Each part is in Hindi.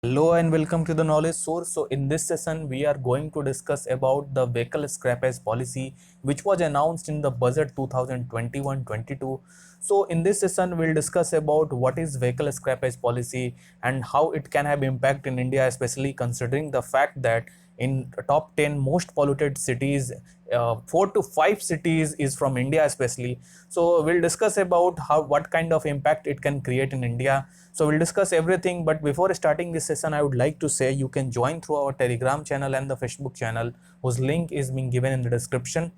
Hello and welcome to the Knowledge Source. So in this session, we are going to discuss about the vehicle scrappage policy, which was announced in the budget 2021-22. So in this session, we'll discuss about what is vehicle scrappage policy and how it can have impact in India, especially considering the fact that in top 10 most polluted cities, 4 to 5 cities is from India especially. So we'll discuss about what kind of impact it can create in India. So we'll discuss everything, but before starting this session, I would like to say you can join through our Telegram channel and the Facebook channel, whose link is being given in the description.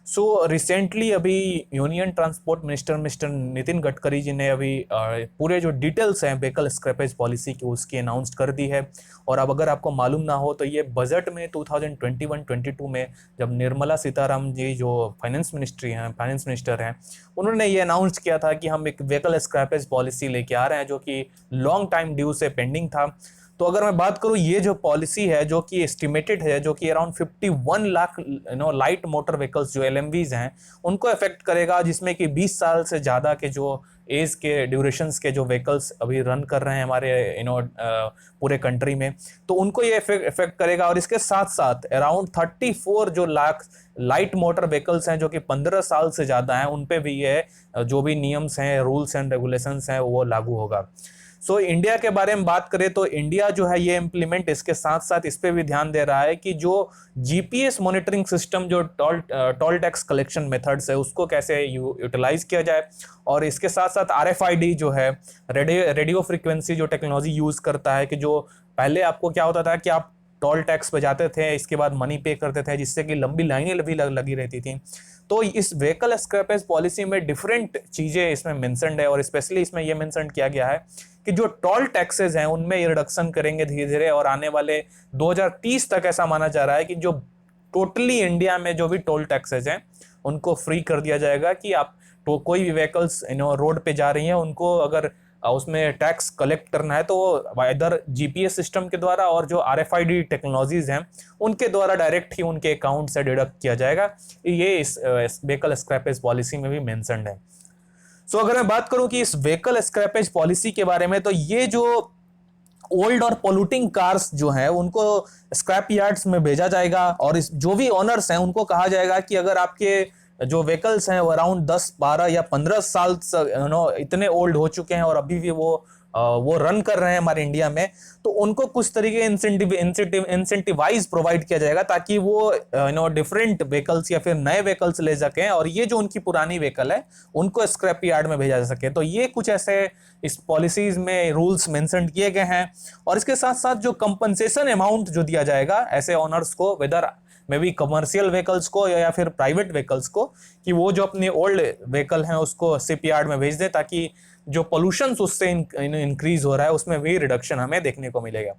So recently अभी union transport minister mister Nitin Gadkari ji ने अभी पूरे जो डिटेल्स हैं व्हीकल स्क्रैपेज पॉलिसी की उसकी अनाउंस कर दी है। और अब अगर आपको मालूम ना हो तो ये बजट में 2021-22 में जब निर्मला सीतारामन जी जो फाइनेंस मिनिस्टर हैं, उन्होंने ये अनाउंस किया था कि हम एक व्हीकल स्क्रैपेज पॉलिसी लेके आ रहे हैं जो कि लॉन्ग टाइम ड्यू से पेंडिंग था। तो अगर मैं बात करूं, ये जो पॉलिसी है जो कि एस्टिमेटेड है, जो कि around 51 lakh light motor vehicles जो एलएमवीज हैं उनको अफेक्ट करेगा, जिसमें कि 20 साल से ज़्यादा के जो एज के ड्यूरेशंस के जो व्हीकल्स अभी रन कर रहे हैं हमारे पूरे कंट्री में, तो उनको ये इफेक्ट करेगा। और इसके साथ साथ अराउंड 34 जो लाख लाइट मोटर व्हीकल्स हैं जो कि 15 साल से ज़्यादा हैं, उन पे भी ये जो भी नियम्स हैं, रूल्स एंड रेगुलेशंस हैं, वो लागू होगा। सो इंडिया के बारे में बात करें तो इंडिया जो है ये इम्प्लीमेंट इसके साथ साथ इस पे भी ध्यान दे रहा है कि जो जीपीएस मॉनिटरिंग सिस्टम जो टोल टैक्स कलेक्शन मेथड्स है उसको कैसे यूटिलाइज किया जाए। और इसके साथ साथ आरएफआईडी जो है रेडियो फ्रीक्वेंसी जो टेक्नोलॉजी यूज करता है, कि जो पहले आपको क्या होता था कि आप टोल टैक्स पे जाते थे, इसके बाद मनी पे करते थे, जिससे कि लंबी लाइनें भी लगी रहती थी। तो इस व्हीकल स्क्रैपेज पॉलिसी में डिफरेंट चीज़ें इसमें मेंशन्ड है, और स्पेशली इसमें यह मेंशन किया गया है कि जो टोल टैक्सेस हैं उनमें ये रिडक्शन करेंगे धीरे धीरे, और आने वाले 2030 तक ऐसा माना जा रहा है कि जो टोटली इंडिया में जो भी टोल टैक्सेस हैं उनको फ्री कर दिया जाएगा। कि आप तो कोई भी व्हीकल्स रोड पे जा रही हैं, उनको अगर उसमें टैक्स कलेक्ट करना है तो इधर जीपीएस सिस्टम के द्वारा और जो आरएफआईडी टेक्नोलॉजीज हैं उनके द्वारा डायरेक्ट ही उनके अकाउंट से डिडक्ट किया जाएगा। ये इस व्हीकल स्क्रैपेज पॉलिसी में भी मेंशन्ड है। सो अगर मैं बात करूं कि इस व्हीकल स्क्रैपेज पॉलिसी के बारे में, तो ये जो ओल्ड और पोल्यूटिंग कार्स जो है उनको स्क्रैप यार्ड्स में भेजा जाएगा, और इस जो भी ओनर्स हैं उनको कहा जाएगा कि अगर आपके जो व्हीकल्स हैं वो अराउंड 10, 12 या 15 साल इतने ओल्ड हो चुके हैं और अभी भी वो रन कर रहे हैं हमारे इंडिया में, तो उनको कुछ तरीके इंसेंटिवाइज प्रोवाइड किया जाएगा ताकि वो डिफरेंट व्हीकल्स या फिर नए व्हीकल्स ले सकें, और ये जो उनकी पुरानी व्हीकल है उनको स्क्रैप यार्ड में भेजा जा सके। तो ये कुछ ऐसे इस पॉलिसीज में रूल्स मेंशन किए गए हैं। और इसके साथ साथ जो कंपनसेशन अमाउंट जो दिया जाएगा ऐसे ओनर्स को, whether may be commercial vehicles को या फिर प्राइवेट व्हीकल्स को, कि वो जो अपने ओल्ड व्हीकल हैं उसको शिप यार्ड में भेज दें ताकि जो पोल्यूशन उससे इंक्रीज हो रहा है उसमें भी रिडक्शन हमें देखने को मिलेगा।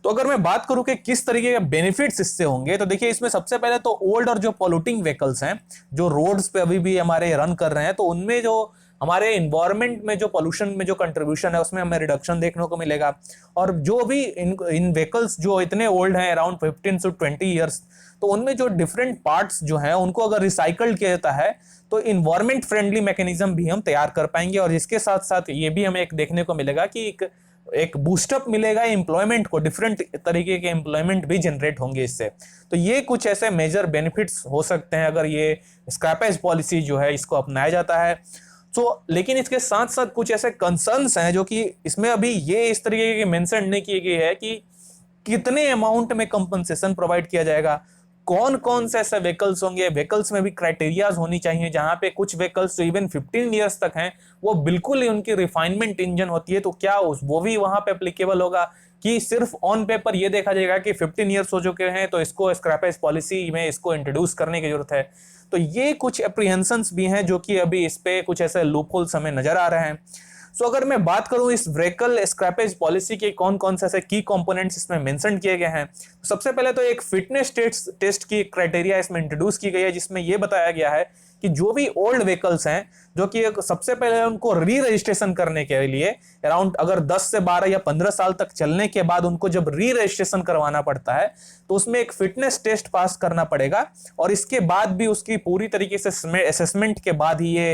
तो अगर मैं बात करूं कि किस तरीके के बेनिफिट्स इससे होंगे, तो देखिए इसमें सबसे पहले तो ओल्ड और जो पोल्यूटिंग व्हीकल्स हैं जो रोड्स पे अभी भी हमारे रन कर रहे हैं, तो उनमें जो हमारे इन्वायरमेंट में जो पोल्यूशन में जो कंट्रीब्यूशन है उसमें हमें रिडक्शन देखने को मिलेगा। और जो भी इन व्हीकल्स जो इतने ओल्ड हैं अराउंड 15 से 20 ईयर्स, तो उनमें जो डिफरेंट पार्ट्स जो हैं उनको अगर रिसाइकल्ड किया जाता है तो इन्वायरमेंट फ्रेंडली मैकेनिज्म भी हम तैयार कर पाएंगे। और इसके साथ साथ ये भी हमें एक देखने को मिलेगा कि एक बूस्टअप मिलेगा एम्प्लॉयमेंट को, डिफरेंट तरीके के एम्प्लॉयमेंट भी जनरेट होंगे इससे। तो ये कुछ ऐसे मेजर बेनिफिट्स हो सकते हैं अगर ये स्क्रैपेज पॉलिसी जो है इसको अपनाया जाता है। लेकिन इसके साथ साथ कुछ ऐसे कंसर्न्स हैं जो कि इसमें अभी ये इस तरीके की मेंशन नहीं की गई है कि कितने अमाउंट में कंपनसेशन प्रोवाइड किया जाएगा, कौन कौन से ऐसे व्हीकल्स होंगे। व्हीकल्स में भी क्राइटेरियाज होनी चाहिए, जहां पे कुछ व्हीकल्स जो इवन 15 ईयर्स तक हैं वो बिल्कुल ही उनकी रिफाइनमेंट इंजन होती है, तो क्या वो भी वहां पे एप्लीकेबल होगा कि सिर्फ ऑन पेपर ये देखा जाएगा कि 15 ईयर्स हो चुके हैं तो इसको स्क्रैपेज पॉलिसी में इसको इंट्रोड्यूस करने की जरूरत है। तो ये कुछ एप्रीहेंशंस भी हैं जो कि अभी इस पे कुछ ऐसे लूपहोल्स हमें नजर आ रहे हैं। सो अगर मैं बात करूं इस व्हीकल स्क्रैपेज पॉलिसी के कौन कौन से ऐसे की कंपोनेंट्स इसमें मेंशन किए गए हैं, तो सबसे पहले तो एक फिटनेस टेस्ट की क्राइटेरिया इसमें इंट्रोड्यूस की गई है, जिसमें यह बताया गया है कि जो भी ओल्ड व्हीकल्स हैं जो कि सबसे पहले उनको री रजिस्ट्रेशन करने के लिए अराउंड अगर 10 से 12 या 15 साल तक चलने के बाद उनको जब री रजिस्ट्रेशन करवाना पड़ता है तो उसमें एक फिटनेस टेस्ट पास करना पड़ेगा, और इसके बाद भी उसकी पूरी तरीके से असेसमेंट के बाद ही ये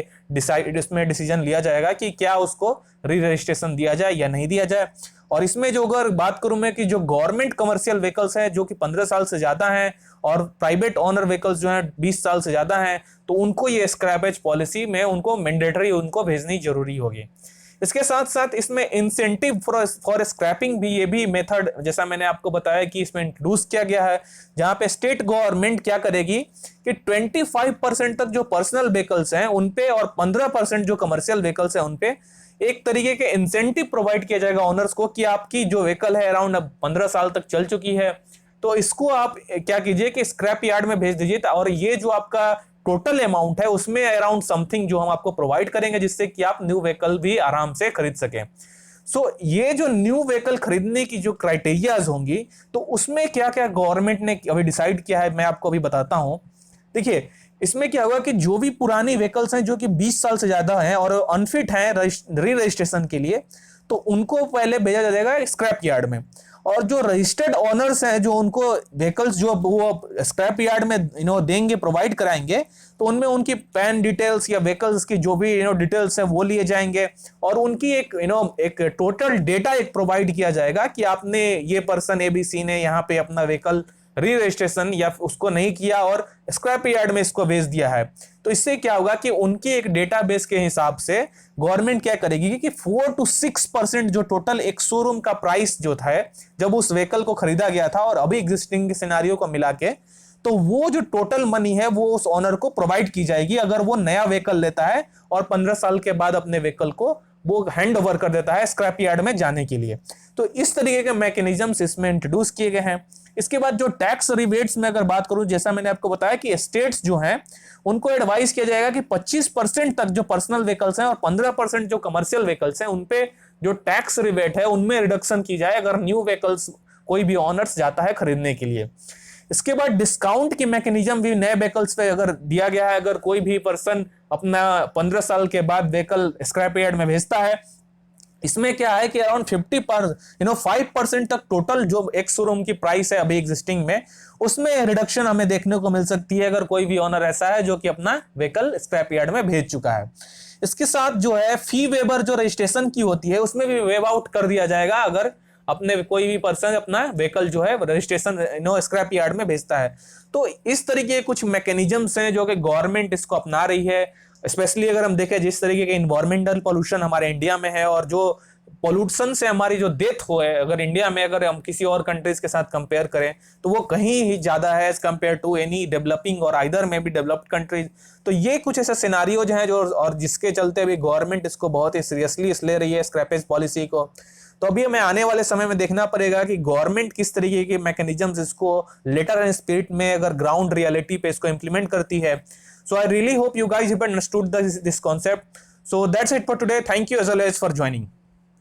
इसमें डिसीजन लिया जाएगा कि क्या उसको री रजिस्ट्रेशन दिया जाए या नहीं दिया जाए। और इसमें जो अगर बात करूं मैं कि जो गवर्नमेंट कमर्शियल व्हीकल्स हैं जो कि 15 साल से ज्यादा हैं और प्राइवेट ओनर व्हीकल्स जो हैं 20 साल से ज्यादा हैं, तो उनको ये स्क्रैपेज पॉलिसी में उनको मैंडेटरी उनको भेजनी जरूरी होगी। इसके साथ साथ इसमें इंसेंटिव फॉर स्क्रैपिंग भी, ये भी मेथड जैसा मैंने आपको बताया कि इसमें इंट्रोड्यूस किया गया है, जहां पे स्टेट गवर्नमेंट क्या करेगी कि 25% तक जो पर्सनल व्हीकल्स हैं उनपे और 15% जो कमर्शियल व्हीकल्स हैं उनपे एक तरीके के इंसेंटिव प्रोवाइड किया जाएगा ओनर्स को कि आपकी जो व्हीकल है अराउंड 15 साल तक चल चुकी है तो इसको आप क्या कीजिए कि स्क्रैप यार्ड में भेज दीजिए, और ये जो आपका टोटल अमाउंट है उसमें अराउंड समथिंग जो हम आपको प्रोवाइड करेंगे जिससे कि आप न्यू व्हीकल भी आराम से खरीद सकें। सो ये जो न्यू व्हीकल खरीदने की जो क्राइटेरियाज होंगी तो उसमें क्या क्या गवर्नमेंट ने अभी डिसाइड किया है मैं आपको अभी बताता हूं। देखिए इसमें क्या होगा कि जो भी पुरानी व्हीकल्स हैं जो कि 20 साल से ज्यादा हैं और अनफिट हैं री रजिस्ट्रेशन के लिए, तो उनको पहले भेजा जाएगा स्क्रैप यार्ड में, और जो रजिस्टर्ड ओनर्स हैं जो उनको व्हीकल्स जो वो स्क्रैप यार्ड में देंगे प्रोवाइड कराएंगे, तो उनमें उनकी पैन डिटेल्स या व्हीकल्स की जो भी डिटेल्स है वो लिए जाएंगे, और उनकी एक टोटल डेटा एक प्रोवाइड किया जाएगा कि आपने ये पर्सन एबीसी ने यहाँ पे अपना व्हीकल री रजिस्ट्रेशन या उसको नहीं किया और स्क्रैप यार्ड में इसको भेज दिया है। तो इससे क्या होगा कि उनकी एक डेटाबेस के हिसाब से गवर्नमेंट क्या करेगी कि 4 to 6% जो टोटल एक शोरूम का प्राइस जो था जब उस व्हीकल को खरीदा गया था और अभी एग्जिस्टिंग सिनेरियो को मिला के, तो वो जो टोटल मनी है वो उस ओनर को प्रोवाइड की जाएगी अगर वो नया व्हीकल लेता है और 15 साल के बाद अपने व्हीकल को वो हैंड ओवर कर देता है स्क्रैप यार्ड में जाने के लिए। तो इस तरीके के मैकेनिज्म्स इसमें इंट्रोड्यूस किए गए हैं। इसके बाद जो टैक्स रिबेट्स में अगर बात करूं, जैसा मैंने आपको बताया कि स्टेट्स जो हैं उनको एडवाइस किया जाएगा कि 25% तक जो पर्सनल व्हीकल्स हैं और 15% जो कमर्शियल व्हीकल्स हैं उनपे जो टैक्स रिबेट है उनमें रिडक्शन की जाए अगर न्यू व्हीकल्स कोई भी ऑनर्स जाता है खरीदने के लिए। इसके बाद डिस्काउंट की मैकेनिज्म भी नए व्हीकल्स पे अगर दिया गया है, अगर कोई भी पर्सन अपना 15 साल के बाद व्हीकल स्क्रैप यार्ड में भेजता है, इसमें क्या है कि अराउंड 5% तक टोटल जो एक शोरूम की प्राइस है अभी एग्जिस्टिंग में उसमें रिडक्शन हमें देखने को मिल सकती है अगर कोई भी ओनर ऐसा है जो कि अपना व्हीकल स्क्रैप यार्ड में भेज चुका है। इसके साथ जो है फी वेबर जो रजिस्ट्रेशन की होती है उसमें भी वेव आउट कर दिया जाएगा अगर अपने कोई भी पर्सन अपना व्हीकल जो है रजिस्ट्रेशन स्क्रैप यार्ड में भेजता है। तो इस तरीके के कुछ मैकेनिज्म्स हैं जो कि गवर्नमेंट इसको अपना रही है। स्पेशली अगर हम देखें जिस तरीके के इन्वायरमेंटल पोल्यूशन हमारे इंडिया में है और जो पोल्यूशन से हमारी जो डेथ हो है अगर इंडिया में अगर हम किसी और कंट्रीज के साथ कंपेयर करें तो वो कहीं ही ज्यादा है as compare to any developing और आइदर में भी डेवलप्ड कंट्रीज। तो ये कुछ ऐसे सिनारियोज हैं जो और जिसके चलते भी गवर्नमेंट इसको बहुत ही सीरियसली ले रही है स्क्रैपेज पॉलिसी को। तो अभी हमें आने वाले समय में देखना पड़ेगा कि गवर्नमेंट किस तरीके के मैकेनिज्म्स इसको लेटर एंड स्पिरिट में अगर ग्राउंड रियलिटी पे इसको इंप्लीमेंट करती है। So I really hope you guys have understood this concept. So that's it for today. Thank you as always for joining.